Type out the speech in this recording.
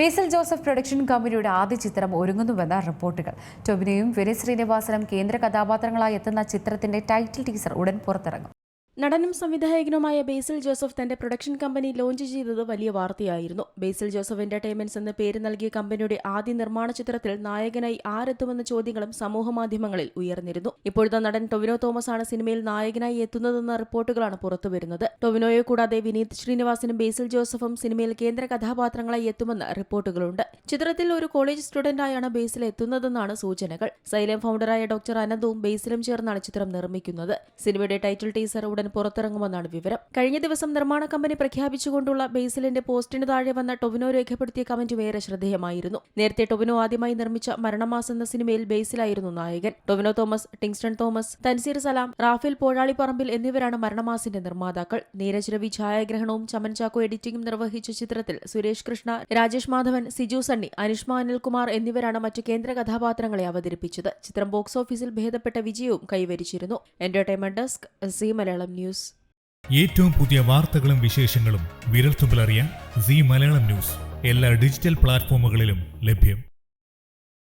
ബേസിൽ Joseph production കമ്പനിയുടെ ആദ്യ ചിത്രം ഒരുങ്ങുന്നുവെന്ന റിപ്പോർട്ടുകൾ. ടൊവിനോയും വിനീത് ശ്രീനിവാസനും കേന്ദ്ര കഥാപാത്രങ്ങളായി എത്തുന്ന ചിത്രത്തിന്റെ ടൈറ്റിൽ ടീസർ ഉടൻ പുറത്തിറങ്ങും. നടനും സംവിധായകനുമായ ബേസിൽ ജോസഫ് തന്റെ പ്രൊഡക്ഷൻ കമ്പനി ലോഞ്ച് ചെയ്തത് വലിയ വാർത്തയായിരുന്നു. ബേസിൽ ജോസഫ് എന്റർടൈൻമെന്റ്സ് എന്ന് പേര് നൽകിയ കമ്പനിയുടെ ആദ്യ നിർമ്മാണ ചിത്രത്തിൽ നായകനായി ആരെത്തുമെന്ന ചോദ്യങ്ങളും സമൂഹമാധ്യമങ്ങളിൽ ഉയർന്നിരുന്നു. ഇപ്പോഴത്തെ നടൻ ടൊവിനോ തോമസ് ആണ് സിനിമയിൽ നായകനായി എത്തുന്നതെന്ന റിപ്പോർട്ടുകളാണ് പുറത്തുവരുന്നത്. ടൊവിനോയെ കൂടാതെ വിനീത് ശ്രീനിവാസനും ബേസിൽ ജോസഫും സിനിമയിൽ കേന്ദ്ര കഥാപാത്രങ്ങളായി എത്തുമെന്ന് റിപ്പോർട്ടുകളുണ്ട്. ചിത്രത്തിൽ ഒരു കോളേജ് സ്റ്റുഡന്റായാണ് ബേസിൽ എത്തുന്നതെന്നാണ് സൂചനകൾ. സൈലം ഫൗണ്ടറായ ഡോക്ടർ അനന്തും ബേസിലും ചേർന്നാണ് ചിത്രം നിർമ്മിക്കുന്നത്. സിനിമയുടെ ടൈറ്റിൽ ടീസർ ഉടൻ പുറത്തിറങ്ങുമെന്നാണ് വിവരം. കഴിഞ്ഞ ദിവസം നിർമ്മാണ കമ്പനി പ്രഖ്യാപിച്ചുകൊണ്ടുള്ള ബേസിലിന്റെ പോസ്റ്റിന് താഴെ വന്ന ടൊവിനോ രേഖപ്പെടുത്തിയ കമന്റ് വേറെ ശ്രദ്ധേയമായിരുന്നു. നേരത്തെ ടൊവിനോ ആദ്യമായി നിർമ്മിച്ച മരണമാസ് എന്ന സിനിമയിൽ ബേസിലായിരുന്നു നായകൻ. ടൊവിനോ തോമസ്, ടിങ്സ്റ്റൺ തോമസ്, തൻസീർ സലാം, റാഫേൽ പോഴാളിപ്പറമ്പിൽ എന്നിവരാണ് മരണമാസിന്റെ നിർമ്മാതാക്കൾ. നീരജ് രവി ഛായാഗ്രഹണവും ചമൻ ചാക്കോ എഡിറ്റിംഗും നിർവഹിച്ച ചിത്രത്തിൽ സുരേഷ് കൃഷ്ണ, രാജേഷ് മാധവൻ, സിജു സണ്ണി, അനിഷ്മ അനിൽകുമാർ എന്നിവരാണ് മറ്റ് കേന്ദ്ര കഥാപാത്രങ്ങളെ അവതരിപ്പിച്ചത്. ചിത്രം ബോക്സ് ഓഫീസിൽ ഭേദപ്പെട്ട വിജയവും കൈവരിച്ചിരുന്നു. Entertainment desk, Zee Malayalam news. ഏറ്റവും പുതിയ വാർത്തകളും വിശേഷങ്ങളും വിരൽത്തുമ്പിലറിയാൻ സി മലയാളം ന്യൂസ് എല്ലാ ഡിജിറ്റൽ പ്ലാറ്റ്ഫോമുകളിലും ലഭ്യം.